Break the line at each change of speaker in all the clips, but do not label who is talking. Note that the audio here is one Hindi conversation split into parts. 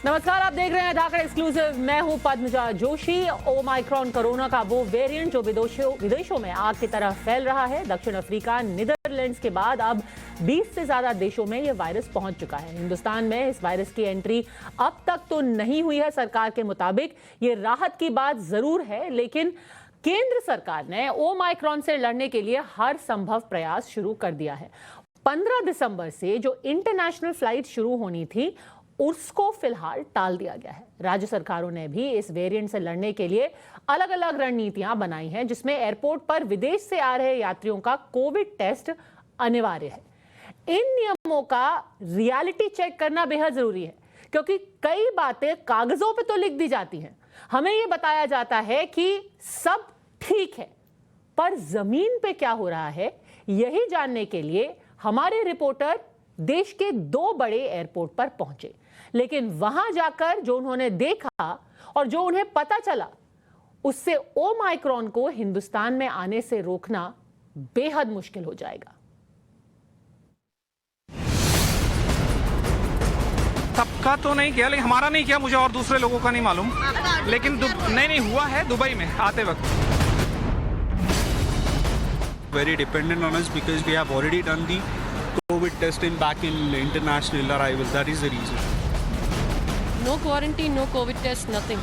नमस्कार, आप देख रहे हैं धाकड़ एक्सक्लूसिव। मैं हूं पद्मजा जोशी। ओमाइक्रॉन कोरोना का वो वेरिएंट जो विदेशों में आग की तरह फैल रहा है। दक्षिण अफ्रीका, नीदरलैंड्स के बाद अब 20 से ज्यादा देशों में यह वायरस पहुंच चुका है। हिंदुस्तान में इस वायरस की एंट्री अब तक तो नहीं हुई है। सरकार के मुताबिक ये राहत की बात जरूर है, लेकिन केंद्र सरकार ने ओमाइक्रॉन से लड़ने के लिए हर संभव प्रयास शुरू कर दिया है। 15 दिसंबर से जो इंटरनेशनल फ्लाइट शुरू होनी थी उसको फिलहाल टाल दिया गया है। राज्य सरकारों ने भी इस वेरिएंट से लड़ने के लिए अलग अलग रणनीतियां बनाई हैं, जिसमें एयरपोर्ट पर विदेश से आ रहे यात्रियों का कोविड टेस्ट अनिवार्य है। इन नियमों का रियलिटी चेक करना बेहद जरूरी है, क्योंकि कई बातें कागजों पे तो लिख दी जाती हैं, हमें यह बताया जाता है कि सब ठीक है, पर जमीन पे क्या हो रहा है यही जानने के लिए हमारे रिपोर्टर देश के 2 बड़े एयरपोर्ट पर पहुंचे। लेकिन वहां जाकर जो उन्होंने देखा और जो उन्हें पता चला, उससे ओमाइक्रॉन को हिंदुस्तान में आने से रोकना बेहद मुश्किल हो जाएगा।
सबका तो नहीं किया, लेकिन हमारा नहीं किया, मुझे और दूसरे लोगों का नहीं मालूम, लेकिन नहीं हुआ है दुबई में आते वक्त।
Very dependent on us because we have already done the COVID testing back in international arrivals. That is the reason.
No quarantine, no COVID test, nothing.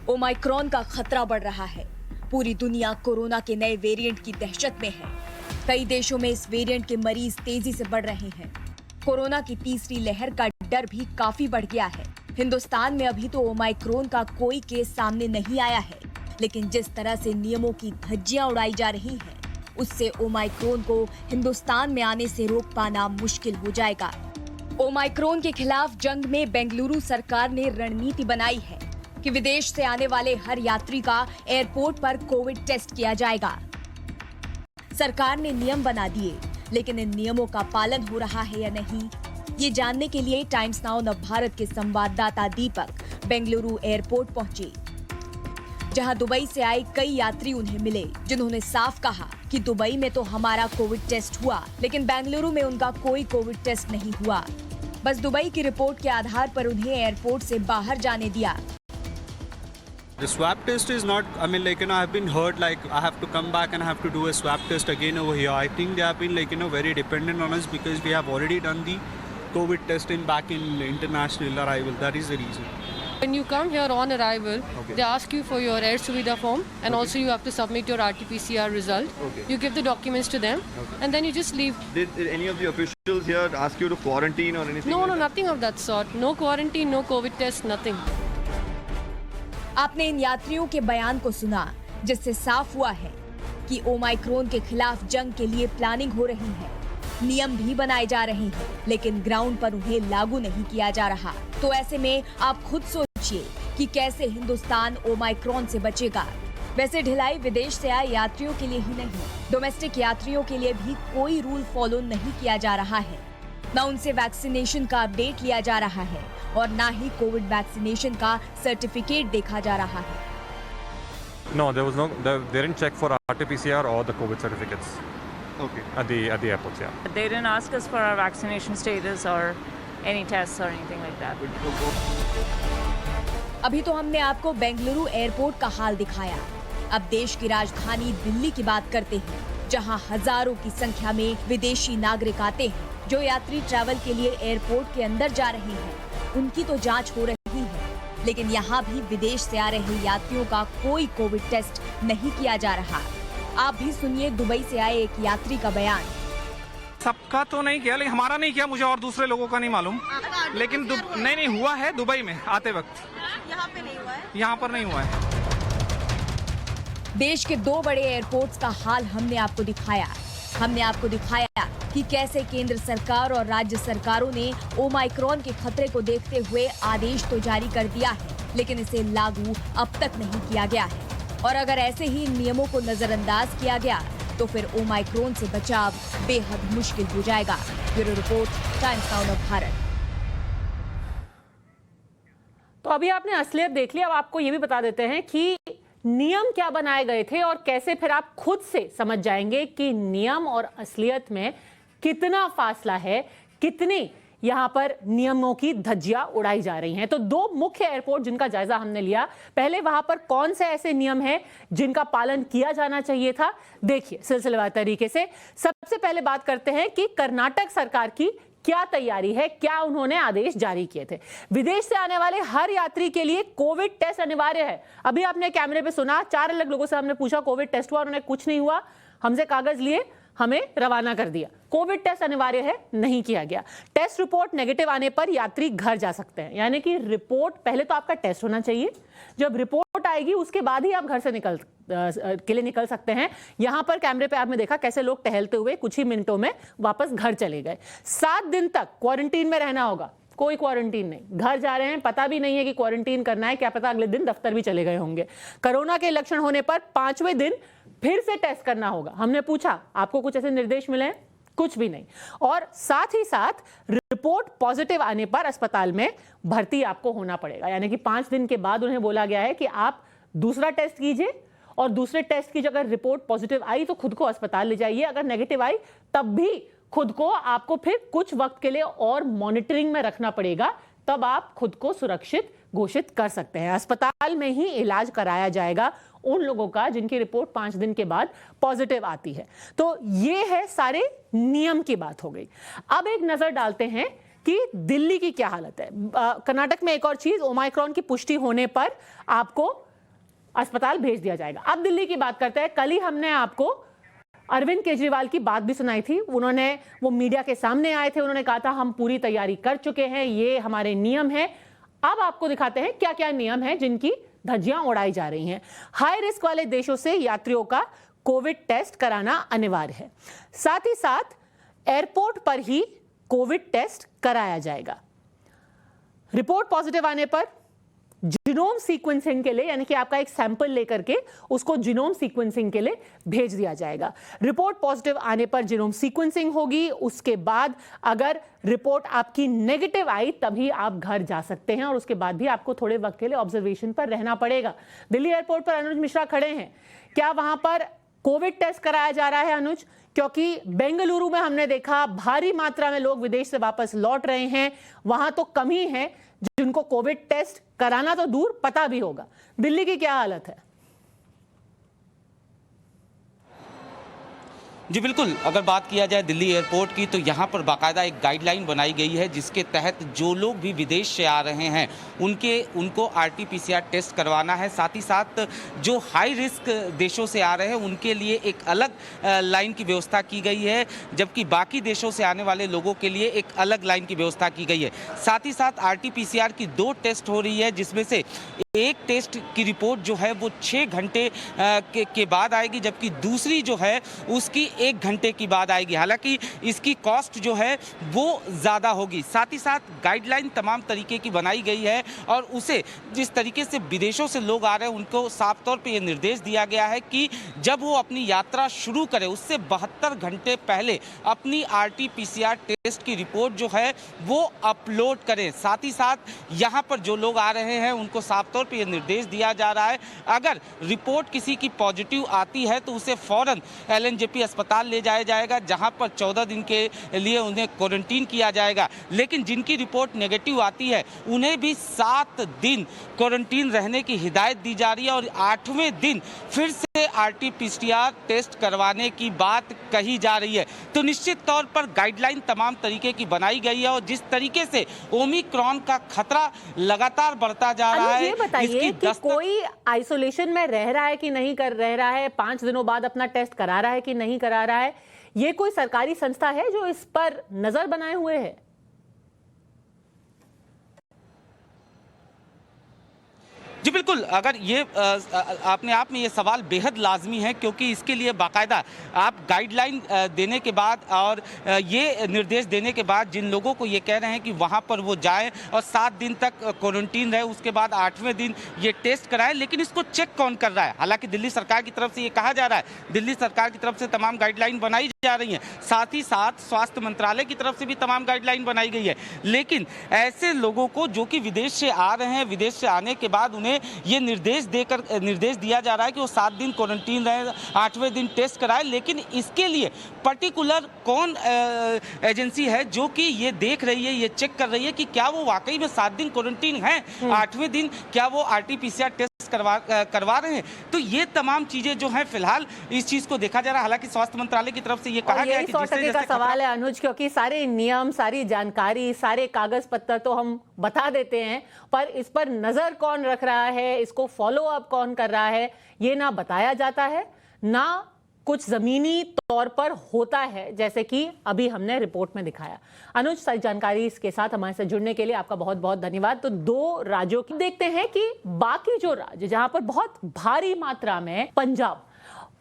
Omicron का खतरा बढ़ रहा है। पूरी दुनिया कोरोना के नए वेरिएंट की दहशत में है। कई देशों में इस वेरिएंट के मरीज तेजी से बढ़ रहे हैं। कोरोना की तीसरी लहर का डर भी काफी बढ़ गया है। हिंदुस्तान में अभी तो ओमाइक्रॉन का कोई केस सामने नहीं आया है, लेकिन जिस तरह से नियमों की धज्जियां उड़ाई जा रही हैं, उससे ओमाइक्रॉन को हिंदुस्तान में आने से रोक पाना मुश्किल हो जाएगा। ओमाइक्रॉन के खिलाफ जंग में बेंगलुरु सरकार ने रणनीति बनाई है कि विदेश से आने वाले हर यात्री का एयरपोर्ट पर कोविड टेस्ट किया जाएगा। सरकार ने नियम बना दिए, लेकिन इन नियमों का पालन हो रहा है या नहीं, ये जानने के लिए टाइम्स नाउ नव भारत के संवाददाता दीपक बेंगलुरु एयरपोर्ट पहुंचे, जहां दुबई से आए कई यात्री उन्हें मिले, जिन्होंने साफ कहा कि दुबई में तो हमारा कोविड टेस्ट हुआ, लेकिन बेंगलुरु में उनका कोई कोविड टेस्ट नहीं हुआ। बस दुबई की रिपोर्ट के आधार पर उन्हें एयरपोर्ट से बाहर जाने दिया।
The swab test is not, I mean, like, I've been heard, like, I have to come back and I have to do a swab test again over here. I think they have been, like, very dependent on us because we have already done the COVID testing back in international arrival. That is the reason.
When you come here on arrival,
Okay.
they ask you for your Air Suvida form, and
Okay.
also you have to submit your RT-PCR result.
Okay.
You give the documents to them,
Okay.
and then you just leave.
Did any of the officials here ask you to quarantine or anything?
No,
like
no,
that?
nothing of that sort. No quarantine, no COVID test, nothing.
आपने इन यात्रियों के बयान को सुना, जिससे साफ हुआ है कि ओमाइक्रॉन के खिलाफ जंग के लिए प्लानिंग हो रही है। नियम भी बनाए जा रहे हैं, लेकिन ग्राउंड पर उन्हें लागू नहीं किया जा रहा। तो ऐसे में आप खुद सोचिए कि कैसे हिंदुस्तान ओमाइक्रॉन से बचेगा। वैसे ढिलाई विदेश से आए यात्रियों के लिए ही नहीं, डोमेस्टिक यात्रियों के लिए भी कोई रूल फॉलो नहीं किया जा रहा है। न उनसे वैक्सीनेशन का अपडेट लिया जा रहा है और न ही कोविड वैक्सीनेशन का सर्टिफिकेट देखा जा रहा है।
No, they didn't check for RT-PCR or the COVID certificates
Okay.
at the airports. Yeah.
They didn't ask us for our vaccination status or any tests or anything like that.
अभी तो हमने आपको बेंगलुरु एयरपोर्ट का हाल दिखाया। अब देश की राजधानी दिल्ली की बात करते हैं, जहां हजारों की संख्या में विदेशी नागरिक आते हैं, जो यात्री ट्रैवल के लिए एयरपोर्ट के अंदर जा रहे हैं। उनकी तो जांच हो रही है, लेकिन यहाँ भी विदेश से आ रहे यात्रियों का कोई कोविड टेस्ट नहीं किया जा रहा। आप भी सुनिए दुबई से आए एक यात्री का बयान।
सबका तो नहीं किया, लेकिन हमारा नहीं किया, मुझे और दूसरे लोगों का नहीं मालूम, लेकिन नहीं हुआ है दुबई में आते वक्त। यहाँ पे नहीं हुआ है, यहाँ पर नहीं हुआ है।
देश के 2 बड़े एयरपोर्ट्स का हाल हमने आपको दिखाया। हमने आपको दिखाया कि कैसे केंद्र सरकार और राज्य सरकारों ने ओमाइक्रॉन के खतरे को देखते हुए आदेश तो जारी कर दिया है, लेकिन इसे लागू अब तक नहीं किया गया है। और अगर ऐसे ही नियमों को नजरअंदाज किया गया, तो फिर ओमाइक्रॉन से बचाव बेहद मुश्किल हो जाएगा। ब्यूरो रिपोर्ट, टाइम्स नाउ नव भारत।
तो अभी आपने असलियत देख ली, अब आपको ये भी बता देते हैं कि नियम क्या बनाए गए थे और कैसे, फिर आप खुद से समझ जाएंगे कि नियम और असलियत में कितना फासला है, कितनी यहां पर नियमों की धज्जियां उड़ाई जा रही हैं। तो दो मुख्य एयरपोर्ट जिनका जायजा हमने लिया, पहले वहां पर कौन से ऐसे नियम हैं जिनका पालन किया जाना चाहिए था, देखिए सिलसिलेवार तरीके से। सबसे पहले बात करते हैं कि कर्नाटक सरकार की क्या तैयारी है, क्या उन्होंने आदेश जारी किए थे। विदेश से आने वाले हर यात्री के लिए कोविड टेस्ट अनिवार्य है। अभी आपने कैमरे पे सुना, 4 अलग लोगों से हमने पूछा कोविड टेस्ट हुआ, उन्होंने कुछ नहीं हुआ, हमसे कागज लिए हमें रवाना कर दिया। कोविड टेस्ट अनिवार्य है, नहीं किया गया। टेस्ट रिपोर्ट नेगेटिव आने पर यात्री घर जा सकते हैं, यानी कि रिपोर्ट, पहले तो आपका टेस्ट होना चाहिए, जब रिपोर्ट आएगी उसके बाद ही आप घर से निकल सकते हैं। यहां पर कैमरे पे आपने देखा कैसे लोग टहलते हुए कुछ ही मिनटों में वापस घर चले गए। 7 दिन तक क्वारंटीन में रहना होगा, कोई क्वारंटीन नहीं, घर जा रहे हैं, पता भी नहीं है कि क्वारंटीन करना है, क्या पता अगले दिन दफ्तर भी चले गए होंगे। कोरोना के लक्षण होने पर 5वें दिन फिर से टेस्ट करना होगा। हमने पूछा आपको कुछ ऐसे निर्देश मिले हैं? कुछ भी नहीं। और साथ ही साथ रिपोर्ट पॉजिटिव आने पर अस्पताल में भर्ती आपको होना पड़ेगा, यानी कि 5 दिन के बाद उन्हें बोला गया है कि आप दूसरा टेस्ट कीजिए और दूसरे टेस्ट की अगर रिपोर्ट पॉजिटिव आई तो खुद को अस्पताल ले जाइए, अगर नेगेटिव आई तब भी खुद को आपको फिर कुछ वक्त के लिए और मॉनिटरिंग में रखना पड़ेगा, तब आप खुद को सुरक्षित घोषित कर सकते हैं। अस्पताल में ही इलाज कराया जाएगा उन लोगों का जिनकी रिपोर्ट 5 दिन के बाद पॉजिटिव आती है। तो ये है सारे नियम की बात हो गई। अब एक नजर डालते हैं कि दिल्ली की क्या हालत है। कर्नाटक में एक और चीज, ओमाइक्रॉन की पुष्टि होने पर आपको अस्पताल भेज दिया जाएगा। अब दिल्ली की बात करते हैं। कल ही हमने आपको अरविंद केजरीवाल की बात भी सुनाई थी, वो मीडिया के सामने आए थे, उन्होंने कहा था हम पूरी तैयारी कर चुके हैं, ये हमारे नियम है। अब आपको दिखाते हैं क्या क्या नियम है जिनकी धज्जियां उड़ाई जा रही हैं। हाई रिस्क वाले देशों से यात्रियों का कोविड टेस्ट कराना अनिवार्य है, साथ ही साथ एयरपोर्ट पर ही कोविड टेस्ट कराया जाएगा। रिपोर्ट पॉजिटिव आने पर जीनोम सीक्वेंसिंग के लिए, यानी कि आपका एक सैंपल लेकर के उसको जीनोम सीक्वेंसिंग के लिए भेज दिया जाएगा। रिपोर्ट पॉजिटिव आने पर जीनोम सीक्वेंसिंग होगी, उसके बाद अगर रिपोर्ट आपकी नेगेटिव आई तभी आप घर जा सकते हैं और उसके बाद भी आपको थोड़े वक्त के लिए ऑब्जर्वेशन पर रहना पड़ेगा। दिल्ली एयरपोर्ट पर अनुज मिश्रा खड़े हैं, क्या वहां पर कोविड टेस्ट कराया जा रहा है अनुज? क्योंकि बेंगलुरु में हमने देखा भारी मात्रा में लोग विदेश से वापस लौट रहे हैं, वहां तो कम ही है जिनको कोविड टेस्ट कराना तो दूर पता भी होगा। दिल्ली की क्या हालत है?
जी बिल्कुल, अगर बात किया जाए दिल्ली एयरपोर्ट की तो यहाँ पर बाकायदा एक गाइडलाइन बनाई गई है जिसके तहत जो लोग भी विदेश से आ रहे हैं उनको RT-PCR टेस्ट करवाना है। साथ ही साथ जो हाई रिस्क देशों से आ रहे हैं उनके लिए एक अलग लाइन की व्यवस्था की गई है, जबकि बाकी देशों से आने वाले लोगों के लिए एक अलग लाइन की व्यवस्था की गई है। साथ ही साथ RT-PCR की 2 टेस्ट हो रही है, जिसमें से एक टेस्ट की रिपोर्ट जो है वो 6 घंटे के बाद आएगी, जबकि दूसरी जो है उसकी 1 घंटे की बाद आएगी। हालांकि इसकी कॉस्ट जो है वो ज़्यादा होगी। साथ ही साथ गाइडलाइन तमाम तरीके की बनाई गई है और उसे जिस तरीके से विदेशों से लोग आ रहे हैं उनको साफ तौर पे ये निर्देश दिया गया है कि जब वो अपनी यात्रा शुरू करें उससे 72 घंटे पहले अपनी RT-PCR टेस्ट की रिपोर्ट जो है वो अपलोड करें। साथ ही साथ यहाँ पर जो लोग आ रहे हैं उनको साफ तौर पे ये निर्देश दिया जा रहा है, अगर रिपोर्ट किसी की पॉजिटिव आती है तो उसे फौरन LNJP अस्पताल ले जाया जाएगा, जहां पर 14 दिन के लिए उन्हें क्वारंटीन किया जाएगा। लेकिन जिनकी रिपोर्ट नेगेटिव आती है उन्हें भी 7 दिन क्वारंटीन रहने की हिदायत दी जा रही है और 8वें दिन फिर से RT-PCR टेस्ट करवाने की बात कही जा रही है। तो निश्चित तौर पर गाइडलाइन तमाम तरीके की बनाई गई है और जिस तरीके से ओमिक्रॉन का खतरा लगातार बढ़ता जा रहा है,
बताइए कि कोई आइसोलेशन में रह रहा है कि नहीं रह रहा है, 5 दिनों बाद अपना टेस्ट करा रहा है कि नहीं करा रहा है, ये कोई सरकारी संस्था है जो इस पर नजर बनाए हुए है?
जी बिल्कुल, अगर ये अपने आप में ये सवाल बेहद लाजमी है, क्योंकि इसके लिए बाकायदा आप गाइडलाइन देने के बाद और ये निर्देश देने के बाद जिन लोगों को ये कह रहे हैं कि वहाँ पर वो जाएं और 7 दिन तक क्वारंटीन रहे, उसके बाद 8वें दिन ये टेस्ट कराएं, लेकिन इसको चेक कौन कर रहा है? हालांकि दिल्ली सरकार की तरफ से ये कहा जा रहा है, दिल्ली सरकार की तरफ से तमाम गाइडलाइन बनाई जा रही हैं। साथ ही साथ स्वास्थ्य मंत्रालय की तरफ से भी तमाम गाइडलाइन बनाई गई है। लेकिन ऐसे लोगों को जो कि विदेश से आ रहे हैं, विदेश से आने के बाद उन्हें ये निर्देश दिया जा रहा है कि वो 7 दिन क्वारंटीन रहे, 8वें दिन टेस्ट कराए। लेकिन इसके लिए पर्टिकुलर कौन एजेंसी है जो कि ये देख रही है, ये चेक कर रही है कि क्या वो वाकई में 7 दिन क्वारंटीन है, 8वें दिन क्या वो RT-PCR टेस्ट करवा रहे हैं। तो ये तमाम चीजें जो हैं फिलहाल इस चीज को देखा जा रहा है। हालांकि स्वास्थ्य मंत्रालय की तरफ से ये कहा गया है कि
100 टके का सवाल है अनुज, क्योंकि सारे नियम, सारी जानकारी, सारे कागज पत्र तो हम बता देते हैं, पर इस पर नजर कौन रख रहा है, इसको फॉलो अप कौन कर रहा है, ये ना बताया जाता है, ना कुछ जमीनी तौर पर होता है, जैसे कि अभी हमने रिपोर्ट में दिखाया। अनुज, सारी जानकारी इसके साथ हमारे साथ जुड़ने के लिए आपका बहुत बहुत धन्यवाद। तो 2 राज्यों की देखते हैं कि बाकी जो राज्य जहां पर बहुत भारी मात्रा में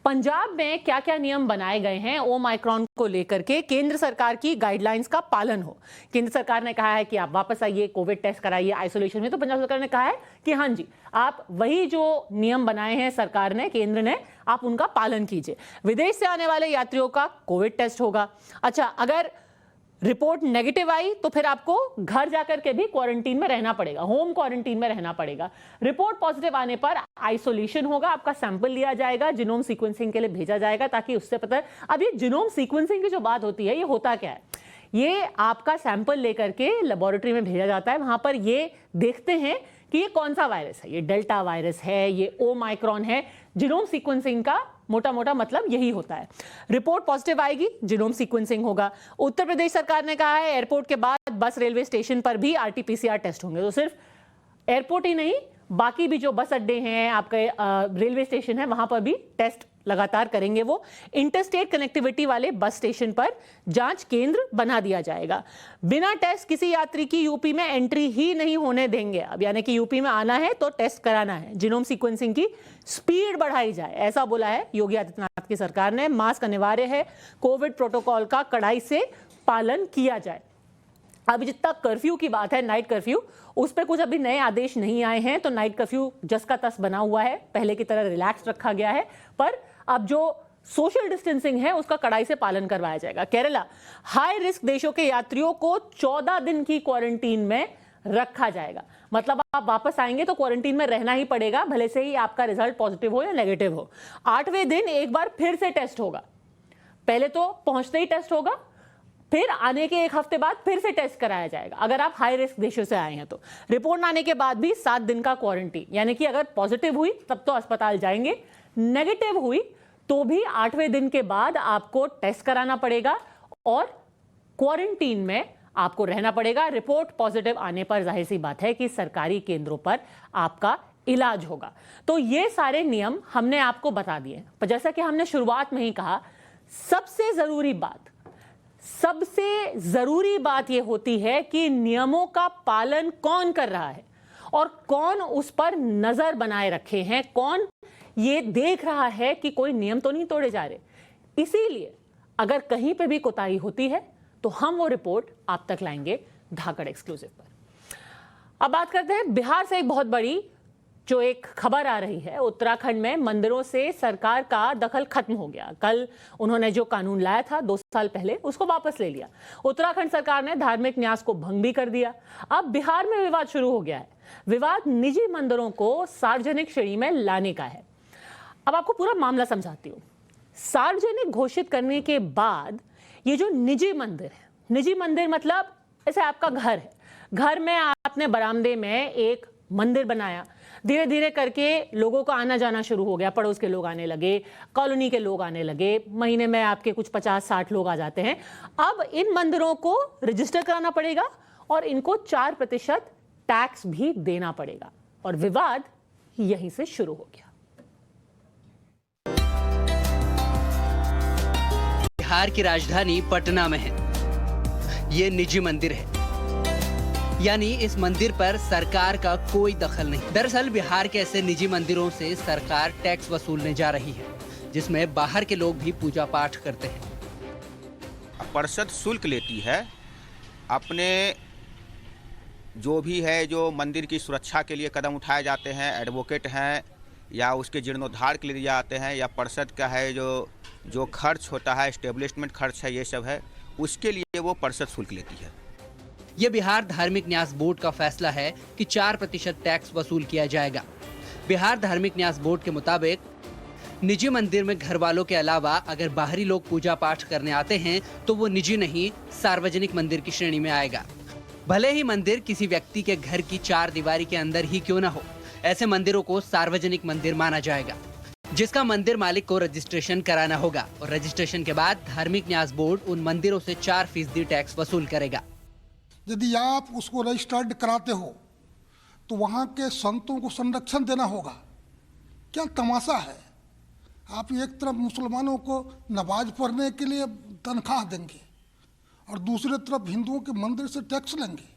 पंजाब में क्या क्या नियम बनाए गए हैं ओमाइक्रॉन को लेकर के, केंद्र सरकार की गाइडलाइंस का पालन हो। केंद्र सरकार ने कहा है कि आप वापस आइए, कोविड टेस्ट कराइए आइसोलेशन में, तो पंजाब सरकार ने कहा है कि हाँ जी, आप वही जो नियम बनाए हैं सरकार ने, केंद्र ने, आप उनका पालन कीजिए। विदेश से आने वाले यात्रियों का कोविड टेस्ट होगा। अच्छा, अगर रिपोर्ट नेगेटिव आई तो फिर आपको घर जाकर के भी क्वारंटीन में रहना पड़ेगा, होम क्वारंटीन में रहना पड़ेगा। रिपोर्ट पॉजिटिव आने पर आइसोलेशन होगा, आपका सैंपल लिया जाएगा, जीनोम सीक्वेंसिंग के लिए भेजा जाएगा, ताकि उससे पता। अब ये जीनोम सीक्वेंसिंग की जो बात होती है, ये होता क्या है? ये आपका सैंपल लेकर के लेबोरेटरी में भेजा जाता है, वहां पर ये देखते हैं कि ये कौन सा वायरस है, ये डेल्टा वायरस है, ये ओमाइक्रॉन है। जीनोम सीक्वेंसिंग का मोटा मोटा मतलब यही होता है। रिपोर्ट पॉजिटिव आएगी, जीनोम सीक्वेंसिंग होगा। उत्तर प्रदेश सरकार ने कहा है एयरपोर्ट के बाद बस, रेलवे स्टेशन पर भी RT-PCR टेस्ट होंगे। तो सिर्फ एयरपोर्ट ही नहीं, बाकी भी जो बस अड्डे हैं, आपके रेलवे स्टेशन है, वहां पर भी टेस्ट लगातार करेंगे। वो इंटरस्टेट कनेक्टिविटी वाले बस स्टेशन पर जांच केंद्र बना दिया जाएगा। बिना टेस्ट किसी यात्री की यूपी में एंट्री ही नहीं होने देंगे। अब यानी कि यूपी में आना है तो टेस्ट कराना है, जीनोम सीक्वेंसिंग की स्पीड बढ़ाई जाए, ऐसा बोला है योगी आदित्यनाथ की सरकार ने। मास्क अनिवार्य है, कोविड प्रोटोकॉल का कड़ाई से पालन किया जाए। अभी जितना कर्फ्यू की बात है, नाइट कर्फ्यू, उस पर कुछ अभी नए आदेश नहीं आए हैं, तो नाइट कर्फ्यू जस का तस बना हुआ है, पहले की तरह रिलैक्स रखा गया है। पर अब जो सोशल डिस्टेंसिंग है उसका कड़ाई से पालन करवाया जाएगा। केरला, हाई रिस्क देशों के यात्रियों को 14 दिन की क्वारंटीन में रखा जाएगा। मतलब आप वापस आएंगे तो क्वारंटीन में रहना ही पड़ेगा, भले से ही आपका रिजल्ट पॉजिटिव हो या नेगेटिव हो। 8वें दिन एक बार फिर से टेस्ट होगा। पहले तो पहुंचते ही टेस्ट होगा, फिर आने के 1 हफ्ते बाद फिर से टेस्ट कराया जाएगा, अगर आप हाई रिस्क देशों से आए हैं तो। रिपोर्ट आने के बाद भी 7 दिन का क्वारंटीन, यानी कि अगर पॉजिटिव हुई तब तो अस्पताल जाएंगे, नेगेटिव हुई तो भी 8वें दिन के बाद आपको टेस्ट कराना पड़ेगा और क्वारंटीन में आपको रहना पड़ेगा। रिपोर्ट पॉजिटिव आने पर जाहिर सी बात है कि सरकारी केंद्रों पर आपका इलाज होगा। तो ये सारे नियम हमने आपको बता दिए। पर जैसा कि हमने शुरुआत में ही कहा, सबसे जरूरी बात यह होती है कि नियमों का पालन कौन कर रहा है और कौन उस पर नजर बनाए रखे हैं, कौन ये देख रहा है कि कोई नियम तो नहीं तोड़े जा रहे। इसीलिए अगर कहीं पे भी कोताही होती है तो हम वो रिपोर्ट आप तक लाएंगे धाकड़ एक्सक्लूसिव पर। अब बात करते हैं बिहार से। एक बहुत बड़ी जो एक खबर आ रही है, उत्तराखंड में मंदिरों से सरकार का दखल खत्म हो गया। कल उन्होंने जो कानून लाया था 2 साल पहले, उसको वापस ले लिया। उत्तराखंड सरकार ने धार्मिक न्यास को भंग भी कर दिया। अब बिहार में विवाद शुरू हो गया है। विवाद निजी मंदिरों को सार्वजनिक श्रेणी में लाने का है। अब आपको पूरा मामला समझाती हूँ। सार्वजनिक घोषित करने के बाद ये जो निजी मंदिर है, निजी मंदिर मतलब जैसे आपका घर है, घर में आपने बरामदे में एक मंदिर बनाया, धीरे धीरे करके लोगों का आना जाना शुरू हो गया, पड़ोस के लोग आने लगे, कॉलोनी के लोग आने लगे, महीने में आपके कुछ 50-60 लोग आ जाते हैं। अब इन मंदिरों को रजिस्टर कराना पड़ेगा और इनको 4% टैक्स भी देना पड़ेगा, और विवाद यहीं से शुरू हो गया।
बिहार की राजधानी पटना में है। ये निजी मंदिर है, यानी इस मंदिर पर सरकार का कोई दखल नहीं। दरअसल बिहार के ऐसे निजी मंदिरों से सरकार टैक्स वसूलने जा रही है, जिसमें बाहर के लोग भी पूजा पाठ करते हैं।
परिषद शुल्क लेती है अपने, जो भी है, जो मंदिर की सुरक्षा के लिए कदम उठाए जाते हैं, एडवोकेट हैं या उसके जीर्णोद्धार के लिए जाते हैं, या परिषद का है जो जो खर्च होता है, एस्टेब्लिशमेंट खर्च है, ये सब है, उसके लिए वो परिषद शुल्क लेती है।
ये बिहार धार्मिक न्यास बोर्ड का फैसला है कि 4% टैक्स वसूल किया जाएगा। बिहार धार्मिक न्यास बोर्ड के मुताबिक निजी मंदिर में घर वालों के अलावा अगर बाहरी लोग पूजा पाठ करने आते हैं तो वो निजी नहीं, सार्वजनिक मंदिर की श्रेणी में आएगा। भले ही मंदिर किसी व्यक्ति के घर की 4 दीवारी के अंदर ही क्यों न हो, ऐसे मंदिरों को सार्वजनिक मंदिर माना जाएगा, जिसका मंदिर मालिक को रजिस्ट्रेशन कराना होगा और रजिस्ट्रेशन के बाद धार्मिक न्यास बोर्ड उन मंदिरों से 4% टैक्स वसूल करेगा।
यदि आप उसको रजिस्टर्ड कराते हो तो वहाँ के संतों को संरक्षण देना होगा। क्या तमाशा है, आप एक तरफ मुसलमानों को नमाज पढ़ने के लिए तनख्वाह देंगे और दूसरी तरफ हिंदुओं के मंदिर से टैक्स लेंगे।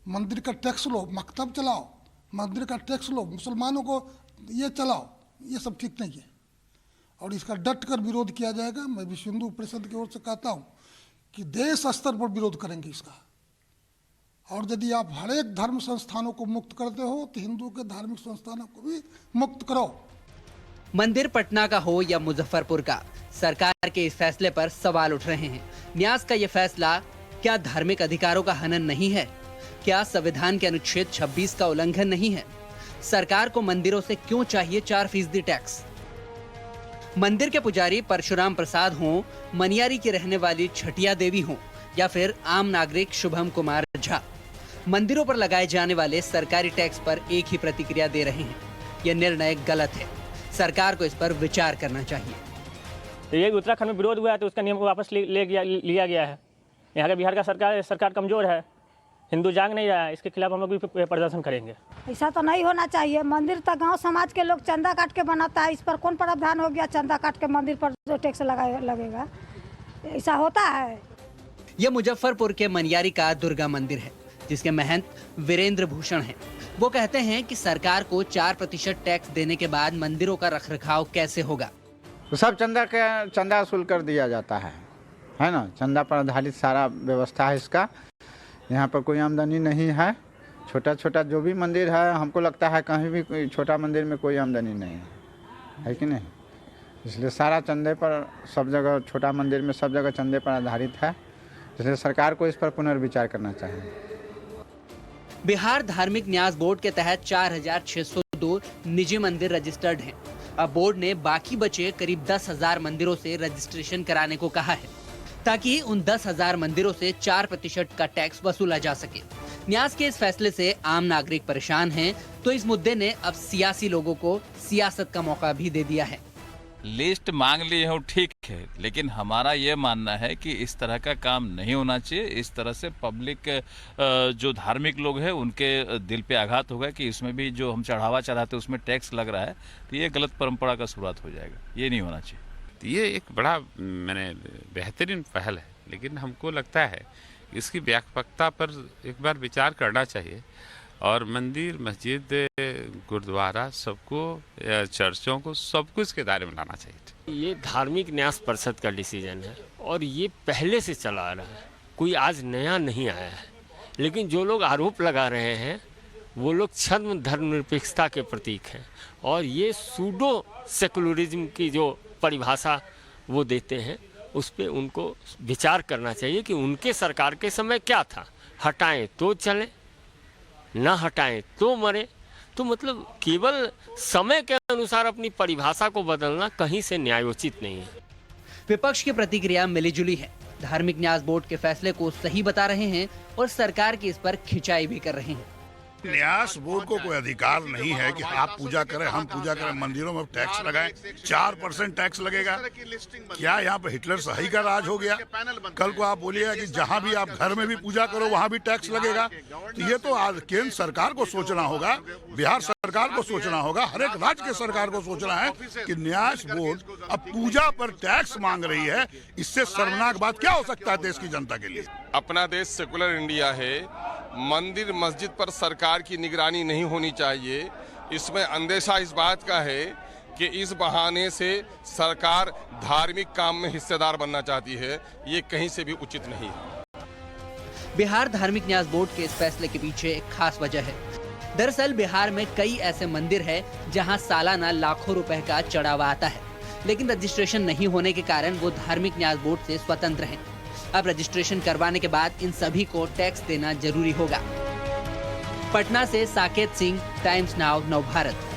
मंदिर का टैक्स लो, मकतब चलाओ, मंदिर का टैक्स लो, मुसलमानों को ये चलाओ, ये सब ठीक नहीं है और इसका डट कर विरोध किया जाएगा। मैं विश्व हिंदू परिषद की ओर से कहता हूँ कि देश स्तर पर विरोध करेंगे इसका। और यदि आप हर एक धर्म संस्थानों को मुक्त करते हो तो हिंदू के धार्मिक संस्थानों को भी मुक्त करो।
मंदिर पटना का हो या मुजफ्फरपुर का, सरकार के इस फैसले पर सवाल उठ रहे हैं। न्यास का यह फैसला क्या धार्मिक अधिकारों का हनन नहीं है? क्या संविधान के अनुच्छेद 26 का उल्लंघन नहीं है? सरकार को मंदिरों से क्यों चाहिए 4% टैक्स? मंदिर के पुजारी परशुराम प्रसाद हों, मनियारी की रहने वाली छटिया देवी हों या फिर आम नागरिक शुभम कुमार झा, मंदिरों पर लगाए जाने वाले सरकारी टैक्स पर एक ही प्रतिक्रिया दे रहे हैं। यह निर्णय गलत है, सरकार को इस पर विचार करना चाहिए।
तो ये उत्तराखंड में विरोध हुआ है तो उसका नियम वापस लिया गया है। यहाँ का बिहार का सरकार कमजोर है, हिंदू जाग नहीं रहा है, इसके खिलाफ हम लोग भी प्रदर्शन करेंगे।
ऐसा तो नहीं होना चाहिए। मंदिर तक गांव समाज के लोग चंदा काट के बनाता है, इस पर कौन प्रावधान हो गया चंदा काट के मंदिर पर जो टैक्स लगेगा? ऐसा होता है।
यह मुजफ्फरपुर के मनियारी का दुर्गा मंदिर है, जिसके महंत वीरेंद्र भूषण हैं। वो कहते हैं कि सरकार को 4% टैक्स देने के बाद मंदिरों का रखरखाव कैसे होगा?
तो सब चंदा वसूल कर दिया जाता है ना, चंदा पर आधारित सारा व्यवस्था है इसका। यहाँ पर कोई आमदनी नहीं है। छोटा जो भी मंदिर है, हमको लगता है कहीं भी छोटा मंदिर में कोई आमदनी नहीं है कि नहीं? इसलिए सारा चंदे पर, सब जगह छोटा मंदिर में सब जगह चंदे पर आधारित है, इसलिए सरकार को इस पर पुनर्विचार करना चाहिए।
बिहार धार्मिक न्यास बोर्ड के तहत 4602 निजी मंदिर रजिस्टर्ड हैं। अब बोर्ड ने बाकी बचे करीब 10,000 मंदिरों से रजिस्ट्रेशन कराने को कहा है, ताकि उन 10,000 मंदिरों से 4% का टैक्स वसूला जा सके। न्यास के इस फैसले से आम नागरिक परेशान हैं, तो इस मुद्दे ने अब सियासी लोगों को सियासत का मौका भी दे दिया है।
लिस्ट मांग लिए हो ठीक है, लेकिन हमारा ये मानना है कि इस तरह का काम नहीं होना चाहिए। इस तरह से पब्लिक जो धार्मिक लोग हैं उनके दिल पे आघात होगा कि इसमें भी जो हम चढ़ावा चढ़ाते उसमें टैक्स लग रहा है, तो ये गलत परंपरा का शुरुआत हो जाएगा। ये नहीं होना चाहिए।
ये एक बड़ा बेहतरीन पहल है, लेकिन हमको लगता है इसकी व्यापकता पर एक बार विचार करना चाहिए और मंदिर, मस्जिद, गुरुद्वारा सबको, चर्चों को सब कुछ के दायरे में लाना चाहिए।
ये धार्मिक न्यास परिषद का डिसीजन है और ये पहले से चला आ रहा है, कोई आज नया नहीं आया है। लेकिन जो लोग आरोप लगा रहे हैं वो लोग छद्म धर्मनिरपेक्षता के प्रतीक हैं और ये सूडो सेकुलरिज्म की जो परिभाषा वो देते हैं, उस पर उनको विचार करना चाहिए कि उनके सरकार के समय क्या था। हटाएं तो चलें, ना हटाएं तो मरे। तो मतलब केवल समय के अनुसार अपनी परिभाषा को बदलना कहीं से न्यायोचित नहीं है।
विपक्ष की प्रतिक्रिया मिलीजुली है। धार्मिक न्यास बोर्ड के फैसले को सही बता रहे हैं और सरकार की इस पर खिंचाई भी कर रहे हैं।
न्यास बोर्ड को कोई अधिकार नहीं है कि आप पूजा करें, हम पूजा करें, मंदिरों में टैक्स लगाएं। 4% टैक्स लगेगा। क्या यहाँ पर हिटलर शाही का राज हो गया? कल को आप बोलिएगा कि जहाँ भी आप घर में भी पूजा करो वहाँ भी टैक्स लगेगा। तो ये तो केंद्र सरकार को सोचना होगा, बिहार सरकार को सोचना होगा, हर एक राज्य के सरकार को सोचना है कि न्यास बोर्ड अब पूजा पर टैक्स मांग रही है। इससे शर्मनाक बात क्या हो सकता है देश की जनता के लिए?
अपना देश सेकुलर इंडिया है, मंदिर मस्जिद पर सरकार की निगरानी नहीं होनी चाहिए। इसमें अंदेशा इस बात का है कि इस बहाने से सरकार धार्मिक काम में हिस्सेदार बनना चाहती है। ये कहीं से भी उचित नहीं है।
बिहार धार्मिक न्यास बोर्ड के इस फैसले के पीछे एक खास वजह है। दरअसल बिहार में कई ऐसे मंदिर हैं जहां सालाना लाखों रुपए का चढ़ावा आता है, लेकिन रजिस्ट्रेशन नहीं होने के कारण वो धार्मिक न्यास बोर्ड से स्वतंत्र हैं। अब रजिस्ट्रेशन करवाने के बाद इन सभी को टैक्स देना जरूरी होगा। पटना से साकेत सिंह, टाइम्स नाउ, नवभारत।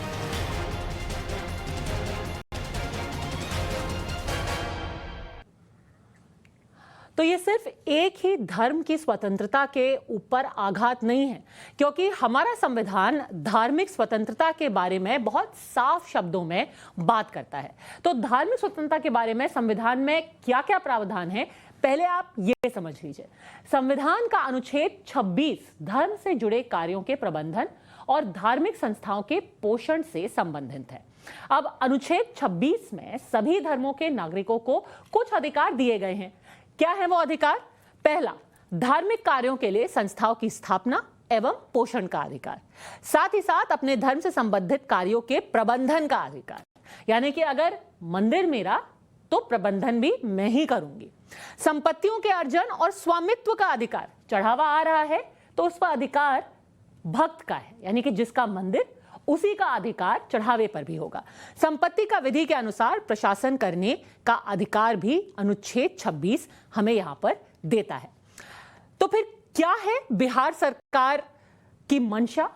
तो ये सिर्फ एक ही धर्म की स्वतंत्रता के ऊपर आघात नहीं है, क्योंकि हमारा संविधान धार्मिक स्वतंत्रता के बारे में बहुत साफ शब्दों में बात करता है। तो धार्मिक स्वतंत्रता के बारे में संविधान में क्या क्या प्रावधान है, पहले आप ये समझ लीजिए। संविधान का अनुच्छेद 26 धर्म से जुड़े कार्यों के प्रबंधन और धार्मिक संस्थाओं के पोषण से संबंधित है। अब अनुच्छेद 26 में सभी धर्मों के नागरिकों को कुछ अधिकार दिए गए हैं। क्या है वो अधिकार? पहला, धार्मिक कार्यों के लिए संस्थाओं की स्थापना एवं पोषण का अधिकार, साथ ही साथ अपने धर्म से संबंधित कार्यों के प्रबंधन का अधिकार, यानी कि अगर मंदिर मेरा तो प्रबंधन भी मैं ही करूंगी। संपत्तियों के अर्जन और स्वामित्व का अधिकार, चढ़ावा आ रहा है तो उस पर अधिकार भक्त का है, यानी कि जिसका मंदिर उसी का अधिकार चढ़ावे पर भी होगा। संपत्ति का विधि के अनुसार प्रशासन करने का अधिकार भी अनुच्छेद 26 हमें यहां पर देता है। तो फिर क्या है बिहार सरकार की मंशा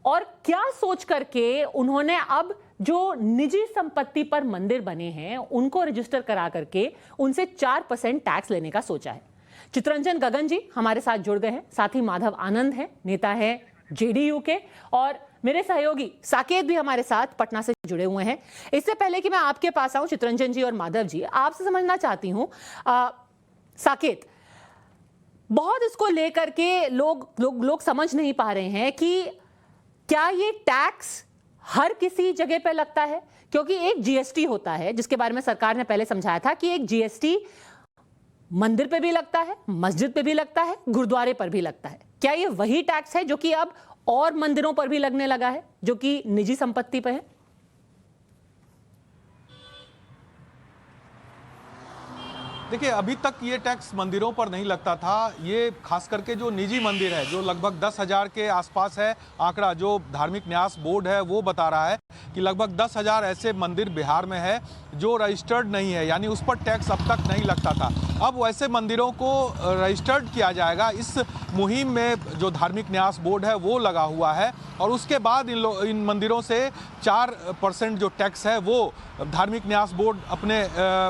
और क्या सोच करके उन्होंने अब जो निजी संपत्ति पर मंदिर बने हैं उनको रजिस्टर करा करके उनसे 4% टैक्स लेने का सोचा है। चित्रंजन गगन जी हमारे साथ जुड़ गए हैं, साथ ही माधव आनंद हैं, नेता है जेडीयू के, और मेरे सहयोगी साकेत भी हमारे साथ पटना से जुड़े हुए हैं। इससे पहले कि मैं आपके पास आऊं चित्रंजन जी और माधव जी, आपसे समझना चाहती हूं साकेत, बहुत इसको लेकर के लोग समझ नहीं पा रहे हैं कि क्या ये टैक्स हर किसी जगह पे लगता है, क्योंकि एक जीएसटी होता है जिसके बारे में सरकार ने पहले समझाया था कि एक जीएसटी मंदिर पे भी लगता है, मस्जिद पे भी लगता है, गुरुद्वारे पर भी लगता है। क्या ये वही टैक्स है जो कि अब और मंदिरों पर भी लगने लगा है जो कि निजी संपत्ति पे है?
देखिए, अभी तक ये टैक्स मंदिरों पर नहीं लगता था। ये खास करके जो निजी मंदिर है, जो लगभग 10,000 के आसपास है, आंकड़ा जो धार्मिक न्यास बोर्ड है वो बता रहा है कि लगभग 10,000 ऐसे मंदिर बिहार में है जो रजिस्टर्ड नहीं है, यानी उस पर टैक्स अब तक नहीं लगता था। अब वैसे मंदिरों को रजिस्टर्ड किया जाएगा। इस मुहिम में जो धार्मिक न्यास बोर्ड है वो लगा हुआ है और उसके बाद इन मंदिरों से 4% जो टैक्स है वो धार्मिक न्यास बोर्ड अपने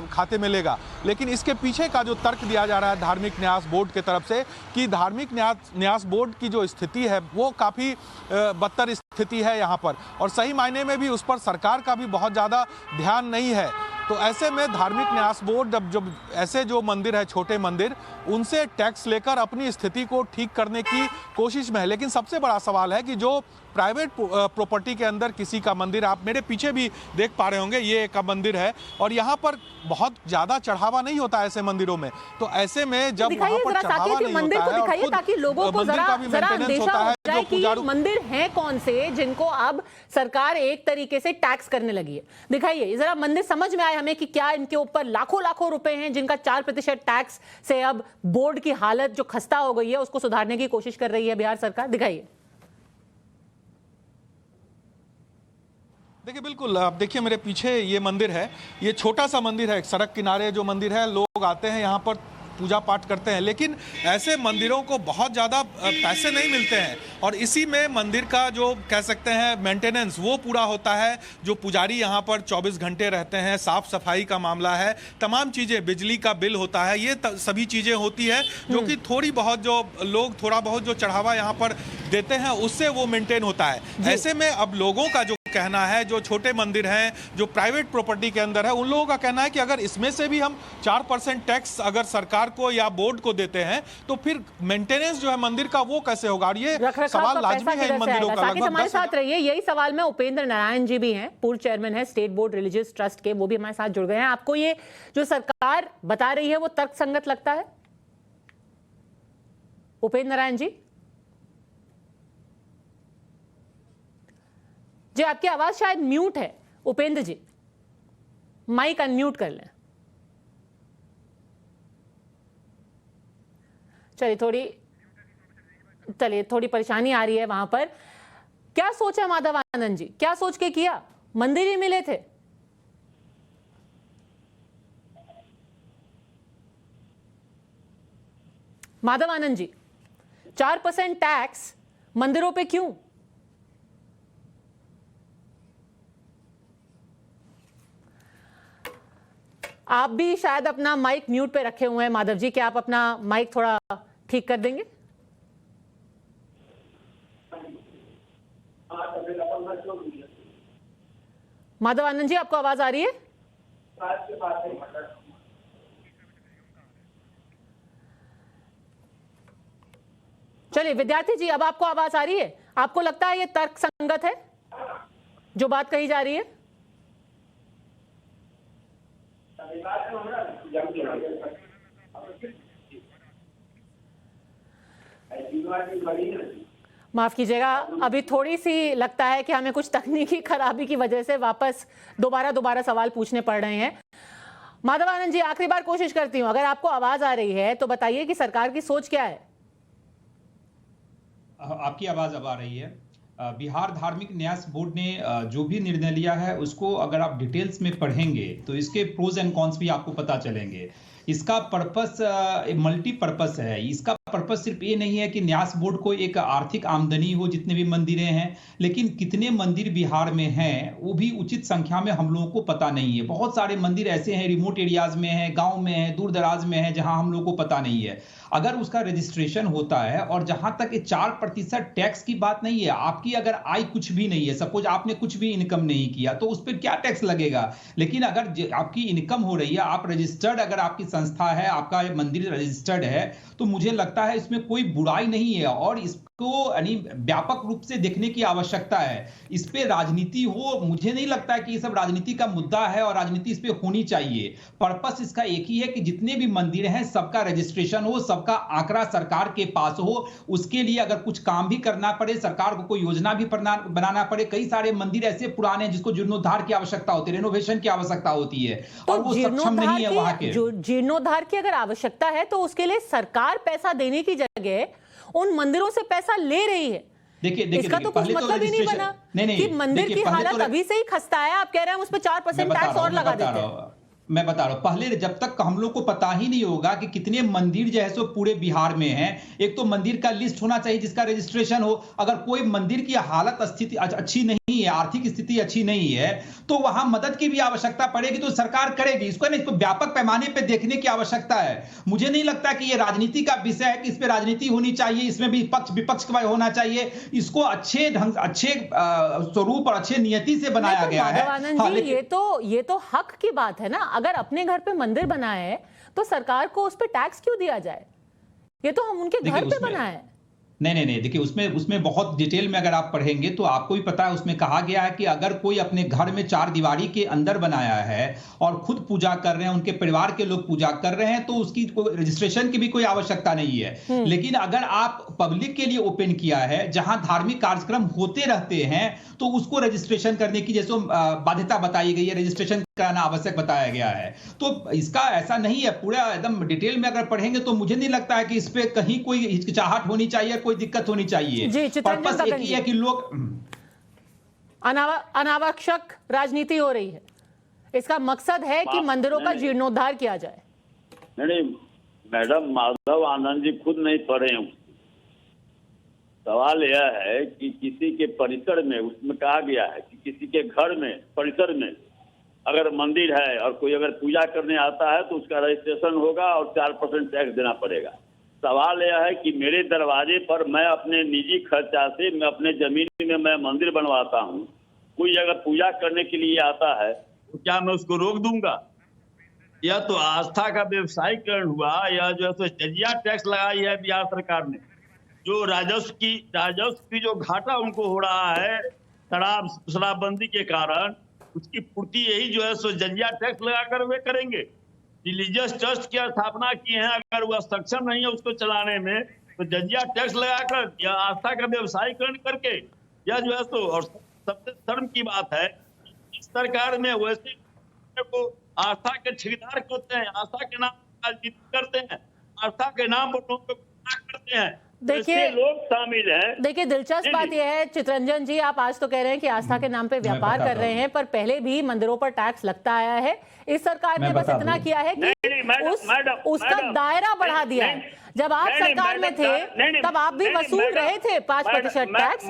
खाते में लेगा। लेकिन इसके पीछे का जो तर्क दिया जा रहा है धार्मिक न्यास बोर्ड की तरफ से कि धार्मिक न्यास बोर्ड की जो स्थिति है वो काफ़ी बदतर स्थिति है यहाँ पर, और सही मायने में भी उस पर सरकार का भी बहुत ज़्यादा ध्यान नहीं है। तो ऐसे में धार्मिक न्यास बोर्ड जब ऐसे जो मंदिर है, छोटे मंदिर, उनसे टैक्स लेकर अपनी स्थिति को ठीक करने की कोशिश में है। लेकिन सबसे बड़ा सवाल है कि जो प्राइवेट प्रॉपर्टी के अंदर किसी का मंदिर, आप मेरे पीछे भी देख पा रहे होंगे, ये एक मंदिर है और यहाँ पर बहुत ज़्यादा चढ़ावा नहीं होता ऐसे मंदिरों में। तो ऐसे में जब वहाँ पर चढ़ावा नहीं होता है और खुद
ताकि लोगों को जरा अंदेशा हो जाए कि ये मंदिर हैं कौन से जिनको अब सरकार एक तरीके से टैक्स करने लगी है। दिखाइए जरा मंदिर, समझ में आए हमें कि क्या इनके ऊपर लाखों लाखों रुपए हैं जिनका 4% टैक्स से अब बोर्ड की हालत जो खस्ता हो गई है उसको सुधारने की कोशिश कर रही है बिहार सरकार। दिखाइए।
देखिए, बिल्कुल, आप देखिए मेरे पीछे ये मंदिर है, ये छोटा सा मंदिर है, सड़क किनारे जो मंदिर है, लोग आते हैं यहाँ पर पूजा पाठ करते हैं, लेकिन ऐसे मंदिरों को बहुत ज़्यादा पैसे नहीं मिलते हैं और इसी में मंदिर का जो कह सकते हैं मेंटेनेंस वो पूरा होता है। जो पुजारी यहाँ पर 24 घंटे रहते हैं, साफ सफाई का मामला है, तमाम चीज़ें, बिजली का बिल होता है, ये सभी चीज़ें होती है जो कि थोड़ी बहुत जो लोग थोड़ा बहुत जो चढ़ावा यहाँ पर देते हैं उससे वो मेंटेन होता है। ऐसे में अब लोगों का जो कहना है, जो छोटे मंदिर हैं, जो प्राइवेट प्रॉपर्टी के अंदर है, उन लोगों का कहना है कि अगर इसमें से भी हम 4% टैक्स अगर सरकार को या बोर्ड को देते हैं तो फिर मेंटेनेंस जो है मंदिर का वो कैसे होगा। और ये सवाल लाजमी है इन मंदिरों का। लगभग
हमारे साथ रहिए, यही सवाल में उपेंद्र नारायण जी भी हैं, पूर्व चेयरमैन है स्टेट बोर्ड रिलीजियस ट्रस्ट के, वो भी हमारे साथ जुड़ गए हैं। आपको ये जो सरकार बता रही है वो तर्कसंगत लगता है उपेंद्र नारायण जी? जी आपकी आवाज शायद म्यूट है उपेंद्र जी, माइक अनम्यूट कर लें। चलिए थोड़ी परेशानी आ रही है वहां पर। क्या सोचा माधव आनंद जी, क्या सोच के किया? मंदिर ही मिले थे? माधव आनंद जी, 4% टैक्स मंदिरों पे क्यों? आप भी शायद अपना माइक म्यूट पे रखे हुए हैं माधव जी, क्या आप अपना माइक थोड़ा ठीक कर देंगे? माधव आनंद जी, आपको आवाज आ रही है? चलिए विद्यार्थी जी, अब आपको आवाज आ रही है? आपको लगता है ये तर्क संगत है जो बात कही जा रही है? माफ कीजिएगा, अभी थोड़ी सी लगता है कि हमें कुछ तकनीकी खराबी की वजह से वापस दोबारा सवाल पूछने पड़ रहे हैं। माधव आनंद जी, आखिरी बार कोशिश करती हूं, अगर आपको आवाज आ रही है तो बताइए कि सरकार की सोच क्या है?
आपकी आवाज अब आ रही है। बिहार धार्मिक न्यास बोर्ड ने जो भी निर्णय लिया है उसको अगर आप डिटेल्स में पढ़ेंगे तो इसके प्रोज एंड कॉन्स भी आपको पता चलेंगे। इसका पर्पस मल्टीपर्पस है। इसका पर्पस सिर्फ ये नहीं है कि न्यास बोर्ड को एक आर्थिक आमदनी हो जितने भी मंदिरें हैं, लेकिन कितने मंदिर बिहार में हैं वो भी उचित संख्या में हम लोगों को पता नहीं है। बहुत सारे मंदिर ऐसे हैं, रिमोट एरियाज में हैं, गांव में हैं, दूर दराज में हैं, जहां हम लोगों को पता नहीं है। अगर उसका रजिस्ट्रेशन होता है, और जहां तक 4% टैक्स की बात नहीं है, आपकी अगर आय कुछ भी नहीं है, सपोज आपने कुछ भी इनकम नहीं किया तो उस पर क्या टैक्स लगेगा। लेकिन अगर आपकी इनकम हो रही है, आप रजिस्टर्ड, अगर आपकी संस्था है, आपका मंदिर रजिस्टर्ड है, तो मुझे लगता है इसमें कोई बुराई नहीं है और इसको यानी व्यापक रूप से देखने की आवश्यकता है। इस पे राजनीति हो, मुझे नहीं लगता है कि ये सब राजनीति का मुद्दा है और राजनीति इस पे होनी चाहिए। पर्पस इसका एक ही है कि जितने भी मंदिर हैं सबका रजिस्ट्रेशन हो, सबका आंकड़ा सरकार के पास हो। उसके लिए अगर कुछ काम भी करना पड़े, सरकार को कोई योजना भी बनाना पड़े। कई सारे मंदिर ऐसे पुराने हैं जिसको जीर्णोद्धार की आवश्यकता होती है, रेनोवेशन की आवश्यकता होती है, और वो सक्षम नहीं है वहां के।
जीर्णोद्धार की अगर आवश्यकता है तो उसके लिए सरकार पैसा देने की जगह उन मंदिरों से पैसा ले रही है।
देखिए
इसका तो कुछ मतलब ही नहीं बना कि मंदिर की हालत अभी से ही खस्ता है, आप कह रहे हैं उस पर 4% टैक्स और लगा देते हैं।
मैं बता रहा हूं, पहले जब तक हम लोग को पता ही नहीं होगा कि कितने मंदिर जो है सो पूरे बिहार में हैं, एक तो मंदिर का लिस्ट होना चाहिए जिसका रजिस्ट्रेशन हो। अगर कोई मंदिर की हालत स्थिति अच्छी नहीं है, आर्थिक स्थिति अच्छी नहीं है, तो वहां मदद की भी आवश्यकता पड़ेगी तो सरकार करेगी। इसको नहीं, इसको व्यापक पैमाने पर देखने की आवश्यकता है। मुझे नहीं लगता कि यह राजनीति का विषय है कि इस पर राजनीति होनी चाहिए, इसमें भी पक्ष विपक्ष का होना चाहिए। इसको अच्छे ढंग, अच्छे स्वरूप और अच्छे नियति से बनाया गया है।
ये तो हक की बात है ना। अगर अपने घर पे मंदिर बनाए है तो सरकार को उस पे टैक्स क्यों दिया जाए? ये तो हम उनके घर पे बनाए हैं।
नहीं, देखिए उसमें बहुत डिटेल में अगर आप पढ़ेंगे तो आपको भी पता है, उसमें कहा गया है कि अगर कोई अपने घर में 4 दीवारी के अंदर बनाया है और खुद पूजा कर रहे हैं, उनके परिवार के लोग पूजा कर रहे हैं, तो उसकी कोई रजिस्ट्रेशन की भी कोई आवश्यकता नहीं है। लेकिन अगर आप पब्लिक के लिए ओपन किया है, जहां धार्मिक कार्यक्रम होते रहते हैं, तो उसको रजिस्ट्रेशन करने की जैसे बाध्यता बताई गई है, रजिस्ट्रेशन कराना आवश्यक बताया गया है। तो इसका ऐसा नहीं है, पूरा एकदम डिटेल में अगर पढ़ेंगे तो मुझे नहीं लगता है कि इस पे कहीं कोई हिचकिचाहट होनी चाहिए, कोई दिक्कत होनी चाहिए। पर्पस एक ही है कि लोग
अनावश्यक राजनीति हो रही है। इसका मकसद है कि मंदिरों का जीर्णोद्धार किया जाए।
नहीं मैडम, माधव आनंद जी खुद नहीं पढ़े हैं। सवाल यह है कि किसी के परिसर में, उसमें कहा गया है कि किसी के घर में, परिसर में अगर मंदिर है और कोई अगर पूजा करने आता है तो उसका रजिस्ट्रेशन होगा और 4% टैक्स देना पड़ेगा। सवाल यह है कि मेरे दरवाजे पर मैं अपने निजी खर्चा से, मैं अपने जमीन में मैं मंदिर बनवाता हूँ, कोई अगर पूजा करने के लिए आता है तो क्या मैं उसको रोक दूंगा? यह तो आस्था का व्यवसायीकरण हुआ, या जो है तो जजिया टैक्स लगाई है बिहार सरकार ने। जो राजस्व की जो घाटा उनको हो रहा है शराबबंदी के कारण, उसकी पूर्ति यही जो है सो जजिया टैक्स लगाकर वे करेंगे। रिलीजियस ट्रस्ट की स्थापना की है, अगर वह सक्षम नहीं है उसको चलाने में, तो जजिया टैक्स लगाकर या आस्था का व्यवसायीकरण करके, यह जो है सो। और सबसे शर्म की बात है इस सरकार में वैसे को आस्था के ठेकेदार करते हैं, आस्था के नाम पर राजनीति करते हैं, आस्था के नाम पर लोगों को गुमराह करते हैं।
देखिए
लोग शामिल हैं।
देखिए दिलचस्प बात यह है चितरंजन जी, आप आज तो कह रहे हैं कि आस्था के नाम पे व्यापार कर रहे हैं, पर पहले भी मंदिरों पर टैक्स लगता आया है। इस सरकार ने बस इतना किया है कि उसका दायरा बढ़ा दिया है। जब आप सरकार में थे तब आप भी वसूल रहे थे 5% टैक्स।